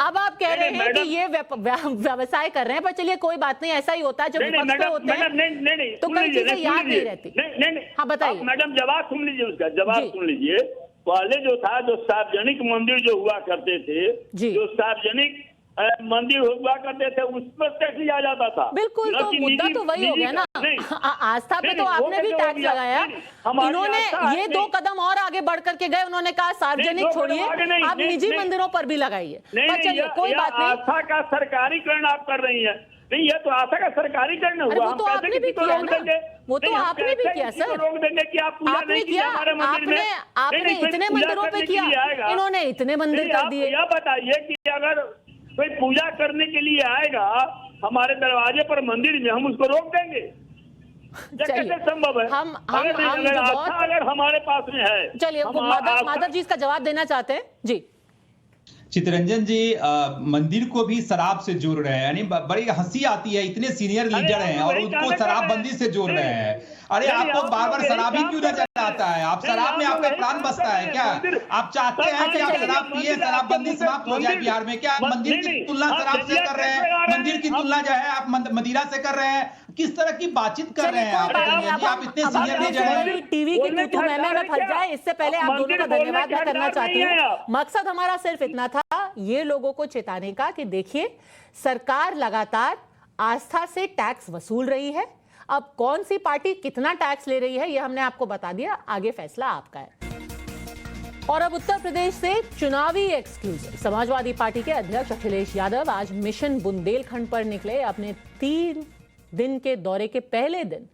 अब आप कह रहे हैं कि ये व्यवसाय कर रहे हैं, पर चलिए कोई बात नहीं, ऐसा ही होता है जब विपक्ष में होते हैं तो कई चीजें याद नहीं रहती। हाँ बताइए
मैडम, जवाब सुन लीजिए, उसका जवाब सुन लीजिए। पहले जो था, जो सार्वजनिक मंदिर जो हुआ करते थे, जो सार्वजनिक मंदिर हुआ करते थे, उस पर टैक्स लिया जाता था।
बिल्कुल, तो मुद्दा तो वही हो गया ना। आस्था पे तो आपने भी टैक्स लगाया। इन्होंने ये 2 कदम और आगे बढ़ करके गए, उन्होंने कहा सार्वजनिक छोड़िए, आप निजी मंदिरों पर भी लगाइए। पर चलिए कोई बात नहीं।
आस्था का सरकारीकरण आप कर रही है। नहीं, ये तो आस्था का सरकारीकरण हुआ।
वो तो आपने भी किया ना, वो तो आपने भी किया सर,
रोक देंगे कि आप पूजा नहीं किया हमारे मंदिर में।
आपने इतने मंदिरों पे किया, इन्होंने इतने मंदिर कर दिए।
यह बताइए कि अगर कोई पूजा करने के लिए आएगा हमारे दरवाजे पर मंदिर में, हम उसको रोक देंगे? कैसे संभव है? अगर हमारे पास में है।
चलिए माधव जी इसका जवाब देना चाहते हैं जी।
चितरंजन जी, मंदिर को भी शराब से जोड़ रहे हैं, यानी बड़ी हंसी आती है, इतने सीनियर लीडर हैं और उनको शराबबंदी से जोड़ रहे हैं। अरे आपको बार बार शराब ही क्यों नजर आता है? आप शराब में आपका प्राण बसता है क्या? आप चाहते हैं कि आप शराब पिए, शराबबंदी समाप्त हो जाए बिहार में? क्या मंदिर की तुलना शराब से कर रहे हैं? मंदिर की तुलना जो है आप मदिरा से कर रहे हैं? किस तरह की बातचीत कर रहे हैं आप इतने सीनियर लीडर हैं?
टीवी की तू में फंस जाए, इससे पहले आप दोनों का धन्यवाद मैं करना चाहती हूँ। मकसद हमारा सिर्फ इतना था, ये लोगों को चेताने का कि देखिए सरकार लगातार आस्था से टैक्स वसूल रही है। अब कौन सी पार्टी कितना टैक्स ले रही है ये हमने आपको बता दिया, आगे फैसला आपका है। और अब उत्तर प्रदेश से चुनावी एक्सक्लूसिव। समाजवादी पार्टी के अध्यक्ष अखिलेश यादव आज मिशन बुंदेलखंड पर निकले। अपने 3 दिन के दौरे के पहले दिन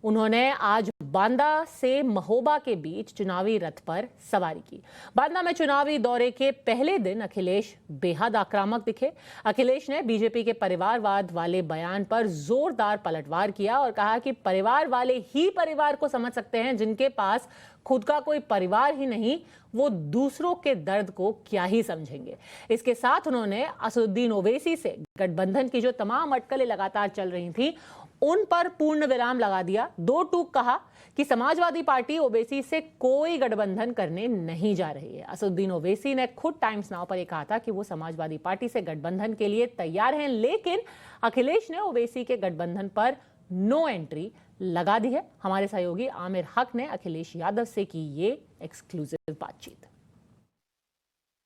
उन्होंने आज बांदा से महोबा के बीच चुनावी रथ पर सवारी की। बांदा में चुनावी दौरे के पहले दिन अखिलेश बेहद आक्रामक दिखे। अखिलेश ने बीजेपी के परिवारवाद वाले बयान पर जोरदार पलटवार किया और कहा कि परिवार वाले ही परिवार को समझ सकते हैं, जिनके पास खुद का कोई परिवार ही नहीं, वो दूसरों के दर्द को क्या ही समझेंगे। इसके साथ उन्होंने असदुद्दीन ओवैसी से गठबंधन की जो तमाम अटकलें लगातार चल रही थी उन पर पूर्ण विराम लगा दिया। 2 टूक कहा कि समाजवादी पार्टी ओवैसी से कोई गठबंधन करने नहीं जा रही है। असदुद्दीन ओवैसी ने खुद टाइम्स नाउ पर यह कहा था कि वो समाजवादी पार्टी से गठबंधन के लिए तैयार हैं, लेकिन अखिलेश ने ओवैसी के गठबंधन पर नो एंट्री लगा दी है। हमारे सहयोगी आमिर हक ने अखिलेश यादव से की ये एक्सक्लूसिव बातचीत।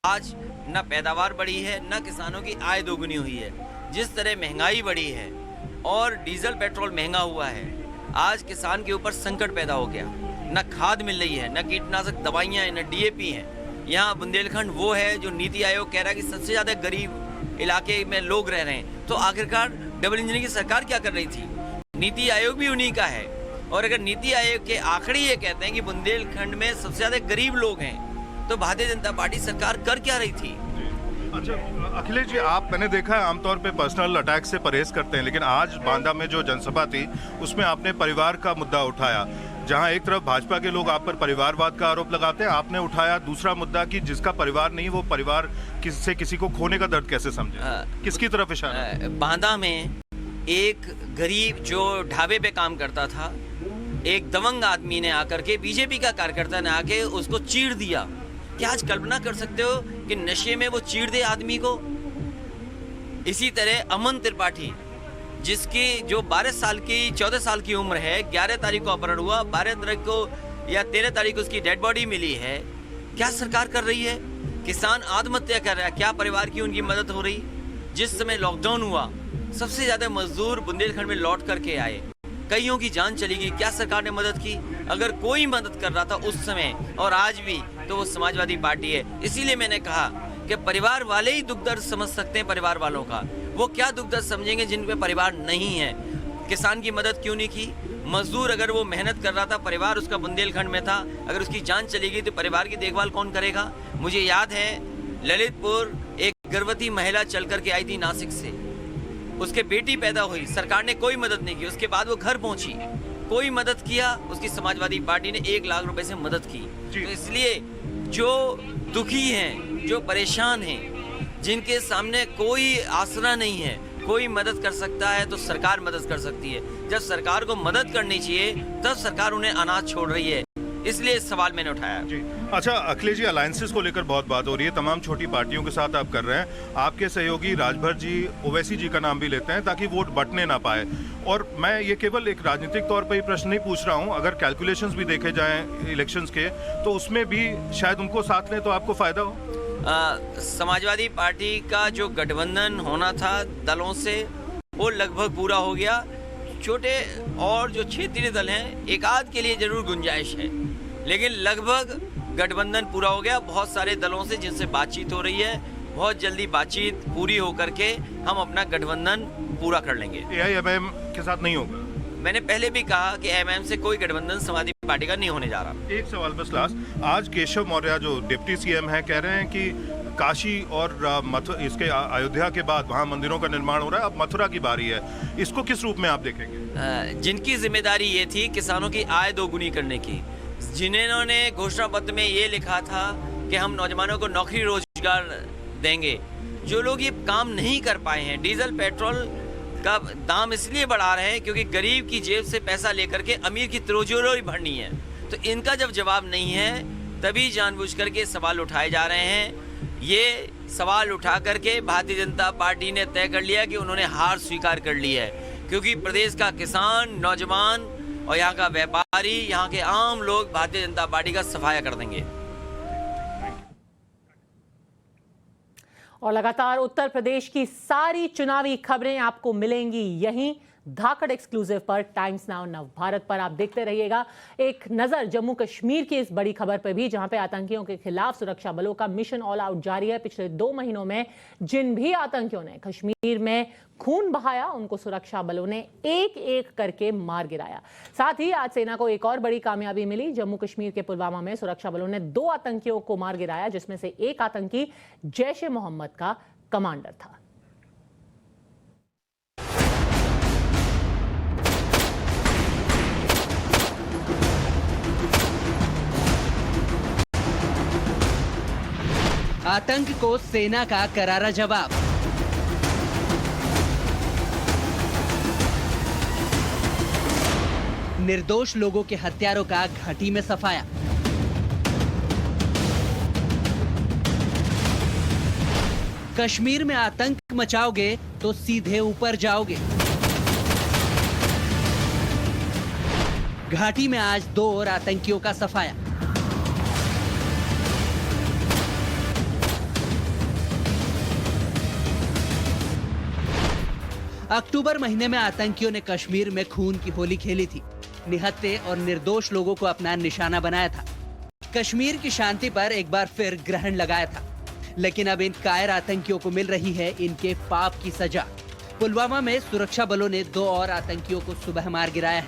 आज न पैदावार बढ़ी है, न किसानों की आय दोगुनी हुई है। जिस तरह महंगाई बढ़ी है और डीजल पेट्रोल महंगा हुआ है, आज किसान के ऊपर संकट पैदा हो गया। न खाद मिल रही है, न कीटनाशक दवाइयाँ हैं, न डीएपी हैं। यहाँ बुंदेलखंड वो है जो नीति आयोग कह रहा है कि सबसे ज़्यादा गरीब इलाके में लोग रह रहे हैं। तो आखिरकार डबल इंजन की सरकार क्या कर रही थी? नीति आयोग भी उन्हीं का है। और अगर नीति आयोग के आंकड़े ये कहते हैं कि बुंदेलखंड में सबसे ज़्यादा गरीब लोग हैं, तो भारतीय जनता पार्टी सरकार कर क्या रही थी?
अच्छा अखिलेश जी, मैंने देखा है आमतौर पे पर्सनल अटैक से परहेज करते हैं, लेकिन आज बांदा में जो जनसभा थी उसमें आपने परिवार का मुद्दा उठाया। जहां एक तरफ भाजपा के लोग आप पर परिवारवाद का आरोप लगाते हैं, आपने उठाया दूसरा मुद्दा कि जिसका परिवार नहीं वो परिवार किसी को खोने का दर्द कैसे समझे? किसकी तरफ इशारा?
बांदा में एक गरीब जो ढाबे पे काम करता था, एक दबंग आदमी ने आकर के, बीजेपी का कार्यकर्ता ने आके उसको चीर दिया। क्या आज कल्पना कर सकते हो कि नशे में वो चीर दे आदमी को? इसी तरह अमन त्रिपाठी, जिसकी जो 14 साल की उम्र है, 11 तारीख को अपहरण हुआ, 12 तारीख को या 13 तारीख को उसकी डेड बॉडी मिली है। क्या सरकार कर रही है? किसान आत्महत्या कर रहा है, क्या परिवार की उनकी मदद हो रही? जिस समय लॉकडाउन हुआ, सबसे ज्यादा मजदूर बुंदेलखंड में लौट करके आए, कईयों की जान चली गई। क्या सरकार ने मदद की? अगर कोई मदद कर रहा था उस समय और आज भी, तो वो समाजवादी पार्टी है। इसीलिए मैंने कहा कि परिवार वाले ही दुख दर्द समझ सकते हैं परिवार वालों का। वो क्या दुख दर्द समझेंगे जिनके परिवार नहीं है? किसान की मदद क्यों नहीं की? मजदूर अगर वो मेहनत कर रहा था, परिवार उसका बुंदेलखंड में था, अगर उसकी जान चली गई तो परिवार की देखभाल कौन करेगा? मुझे याद है ललितपुर एक गर्भवती महिला चल करके आई थी नासिक से, उसके बेटी पैदा हुई, सरकार ने कोई मदद नहीं की। उसके बाद वो घर पहुंची, कोई मदद किया? उसकी समाजवादी पार्टी ने 1 लाख रुपए से मदद की। तो इसलिए जो दुखी हैं, जो परेशान हैं, जिनके सामने कोई आसरा नहीं है, कोई मदद कर सकता है तो सरकार मदद कर सकती है। जब सरकार को मदद करनी चाहिए तब सरकार उन्हें अनाज छोड़ रही है, इसलिए इस सवाल मैंने उठाया।
जी अच्छा अखिलेश जी, अलायंसेस को लेकर बहुत बात हो रही है, तमाम छोटी पार्टियों के साथ आप कर रहे हैं। आपके सहयोगी राजभर जी, ओवैसी जी का नाम भी लेते हैं ताकि वोट बंटने ना पाए। और मैं ये केवल एक राजनीतिक तौर पर ही प्रश्न नहीं पूछ रहा हूँ, अगर कैलकुलेशंस भी देखे जाएं इलेक्शंस के तो उसमें भी शायद उनको साथ लें तो आपको फायदा हो।
समाजवादी पार्टी का जो गठबंधन होना था दलों से वो लगभग पूरा हो गया। छोटे और जो क्षेत्रीय दल हैं एक आध के लिए जरूर गुंजाइश है, लेकिन लगभग गठबंधन पूरा हो गया। बहुत सारे दलों से जिनसे बातचीत हो रही है, बहुत जल्दी बातचीत पूरी होकर के हम अपना गठबंधन पूरा कर लेंगे।
AIMIM के साथ नहीं होगा?
मैंने पहले भी कहा कि AIMIM से कोई गठबंधन समाजवादी पार्टी का नहीं होने जा रहा।
एक सवाल बस लास्ट, आज केशव मौर्य जो डिप्टी CM है कह रहे हैं कि काशी और इसके अयोध्या के बाद वहाँ मंदिरों का निर्माण हो रहा है, अब मथुरा की बारी है। इसको किस रूप में आप देखेंगे?
जिनकी जिम्मेदारी ये थी किसानों की आय दोगुनी करने की, जिन्होंने घोषणा पत्र में ये लिखा था कि हम नौजवानों को नौकरी रोजगार देंगे, जो लोग ये काम नहीं कर पाए हैं, डीजल पेट्रोल का दाम इसलिए बढ़ा रहे हैं क्योंकि गरीब की जेब से पैसा लेकर के अमीर की तिजोरी भरनी है। तो इनका जब जवाब नहीं है तभी जानबूझ करके सवाल उठाए जा रहे हैं। ये सवाल उठा करके भारतीय जनता पार्टी ने तय कर लिया कि उन्होंने हार स्वीकार कर ली है, क्योंकि प्रदेश का किसान, नौजवान और यहाँ का व्यापारी, यहाँ के आम लोग भारतीय जनता पार्टी का सफाया कर देंगे।
और लगातार उत्तर प्रदेश की सारी चुनावी खबरें आपको मिलेंगी यहीं धाकड़ एक्सक्लूसिव पर, टाइम्स नाउ नव भारत पर। आप देखते रहिएगा। एक नजर जम्मू कश्मीर की इस बड़ी खबर पर भी, जहां पे आतंकियों के खिलाफ सुरक्षा बलों का मिशन ऑल आउट जारी है। पिछले 2 महीनों में जिन भी आतंकियों ने कश्मीर में खून बहाया, उनको सुरक्षा बलों ने एक एक करके मार गिराया। साथ ही आज सेना को एक और बड़ी कामयाबी मिली। जम्मू कश्मीर के पुलवामा में सुरक्षा बलों ने 2 आतंकियों को मार गिराया, जिसमें से एक आतंकी जैश-ए-मोहम्मद का कमांडर था।
आतंक को सेना का करारा जवाब। निर्दोष लोगों के हत्यारों का घाटी में सफाया। कश्मीर में आतंक मचाओगे तो सीधे ऊपर जाओगे। घाटी में आज 2 और आतंकियों का सफाया। अक्टूबर महीने में आतंकियों ने कश्मीर में खून की होली खेली थी, निहत्थे और निर्दोष लोगों को अपना निशाना बनाया था। कश्मीर की शांति पर एक बार फिर ग्रहण लगाया था, लेकिन अब इन कायर आतंकियों को मिल रही है इनके पाप की सजा। पुलवामा में सुरक्षा बलों ने 2 और आतंकियों को सुबह मार गिराया है।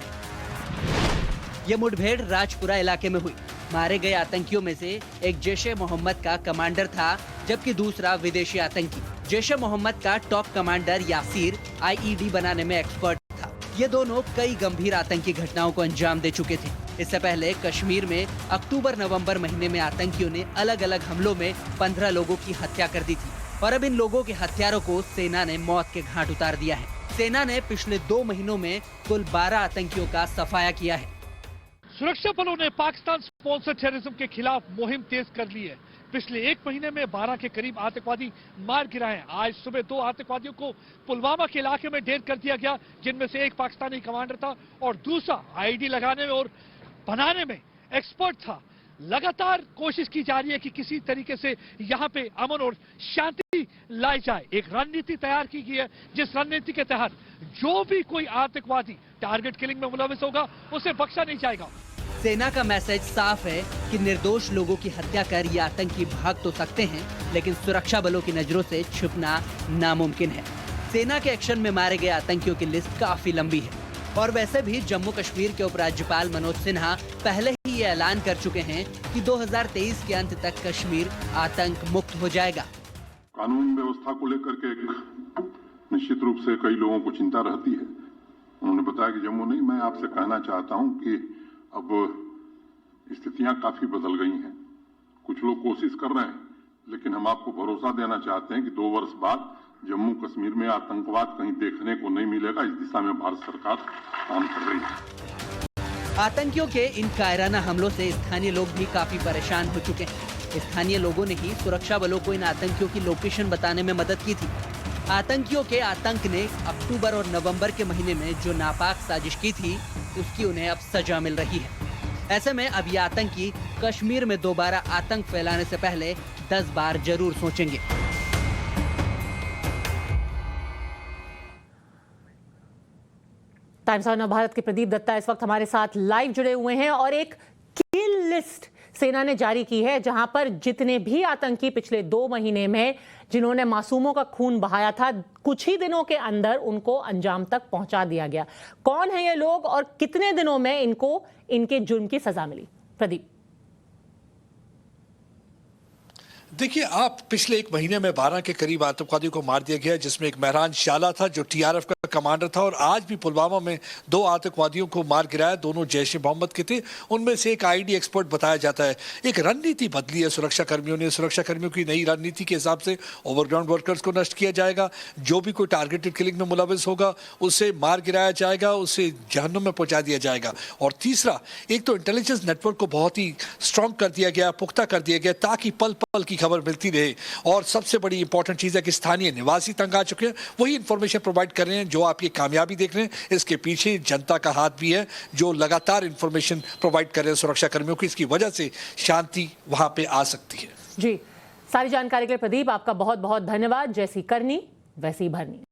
यह मुठभेड़ राजपुरा इलाके में हुई। मारे गए आतंकियों में से एक जैश-ए-मोहम्मद का कमांडर था, जबकि दूसरा विदेशी आतंकी। जैश-ए-मोहम्मद का टॉप कमांडर यासीर IED बनाने में एक्सपर्ट था। ये दोनों कई गंभीर आतंकी घटनाओं को अंजाम दे चुके थे। इससे पहले कश्मीर में अक्टूबर-नवंबर महीने में आतंकियों ने अलग अलग हमलों में 15 लोगों की हत्या कर दी थी, और अब इन लोगों के हत्यारों को सेना ने मौत के घाट उतार दिया है। सेना ने पिछले 2 महीनों में कुल 12 आतंकियों का सफाया किया है।
सुरक्षा बलों ने पाकिस्तान स्पॉन्सर टेररिज्म के खिलाफ मुहिम तेज कर ली है। पिछले 1 महीने में 12 के करीब आतंकवादी मार गिराए। आज सुबह 2 आतंकवादियों को पुलवामा के इलाके में ढेर कर दिया गया, जिनमें से एक पाकिस्तानी कमांडर था और दूसरा IED लगाने में और बनाने में एक्सपर्ट था। लगातार कोशिश की जा रही है कि किसी तरीके से यहाँ पे अमन और शांति लाई जाए। एक रणनीति तैयार की गई है, जिस रणनीति के तहत जो भी कोई आतंकवादी टारगेट किलिंग में मुलविस होगा उसे बख्शा नहीं जाएगा।
सेना का मैसेज साफ है कि निर्दोष लोगों की हत्या कर ये आतंकी भाग तो सकते हैं, लेकिन सुरक्षा बलों की नजरों से छुपना नामुमकिन है। सेना के एक्शन में मारे गए आतंकियों की लिस्ट काफी लंबी है। और वैसे भी जम्मू कश्मीर के उपराज्यपाल मनोज सिन्हा पहले ही ये ऐलान कर चुके हैं कि 2023 के अंत तक कश्मीर आतंक मुक्त हो जाएगा।
कानून व्यवस्था को लेकर के एक निश्चित रूप से कई लोगों को चिंता रहती है। उन्होंने बताया कि जम्मू नहीं, मैं आपसे कहना चाहता हूं कि अब स्थितियां काफी बदल गई हैं। कुछ लोग कोशिश कर रहे हैं लेकिन हम आपको भरोसा देना चाहते हैं कि 2 वर्ष बाद जम्मू कश्मीर में आतंकवाद कहीं देखने को नहीं मिलेगा। इस दिशा में भारत सरकार काम कर रही है।
आतंकियों के इन कायराना हमलों से स्थानीय लोग भी काफी परेशान हो चुके हैं। स्थानीय लोगों ने ही सुरक्षा बलों को इन आतंकियों की लोकेशन बताने में मदद की थी। आतंकियों के आतंक ने अक्टूबर और नवंबर के महीने में जो नापाक साजिश की थी, उसकी उन्हें अब सजा मिल रही है। ऐसे में अब ये आतंकी कश्मीर में दोबारा आतंक फैलाने से पहले 10 बार जरूर सोचेंगे।
टाइम्स ऑफ भारत के प्रदीप दत्ता इस वक्त हमारे साथ लाइव जुड़े हुए हैं और एक किल लिस्ट सेना ने जारी की है जहां पर जितने भी आतंकी पिछले 2 महीने में जिन्होंने मासूमों का खून बहाया था, कुछ ही दिनों के अंदर उनको अंजाम तक पहुंचा दिया गया। कौन है ये लोग और कितने दिनों में इनको इनके जुर्म की सजा मिली? प्रदीप।
देखिए, आप पिछले 1 महीने में 12 के करीब आतंकवादियों को मार दिया गया, जिसमें एक मेहरान शाला था जो टीआरएफ का कमांडर था, और आज भी पुलवामा में 2 आतंकवादियों को मार गिराया। दोनों जैश ए मोहम्मद के थे। उनमें से एक आईडी एक्सपर्ट बताया जाता है। एक रणनीति बदली है सुरक्षा कर्मियों ने। सुरक्षा कर्मियों की नई रणनीति के हिसाब से ओवरग्राउंड वर्कर्स को नष्ट किया जाएगा। जो भी कोई टारगेटेड किलिंग में मुलविस होगा उसे मार गिराया जाएगा, उसे जहन्नुम में पहुंचा दिया जाएगा। और तीसरा, एक तो इंटेलिजेंस नेटवर्क को बहुत ही स्ट्रांग कर दिया गया, पुख्ता कर दिया गया, ताकि पल पल की खबर मिलती रहे। और सबसे बड़ी इंपॉर्टेंट चीज है कि स्थानीय निवासी तंग आ चुके हैं, वही इंफॉर्मेशन प्रोवाइड कर रहे हैं। जो आप ये कामयाबी देख रहे हैं, इसके पीछे जनता का हाथ भी है, जो लगातार इंफॉर्मेशन प्रोवाइड कर रहे हैं सुरक्षा कर्मियों को। इसकी वजह से शांति वहां पे आ सकती है।
जी, सारी जानकारी के लिए प्रदीप आपका बहुत बहुत धन्यवाद। जैसी करनी वैसी भरनी।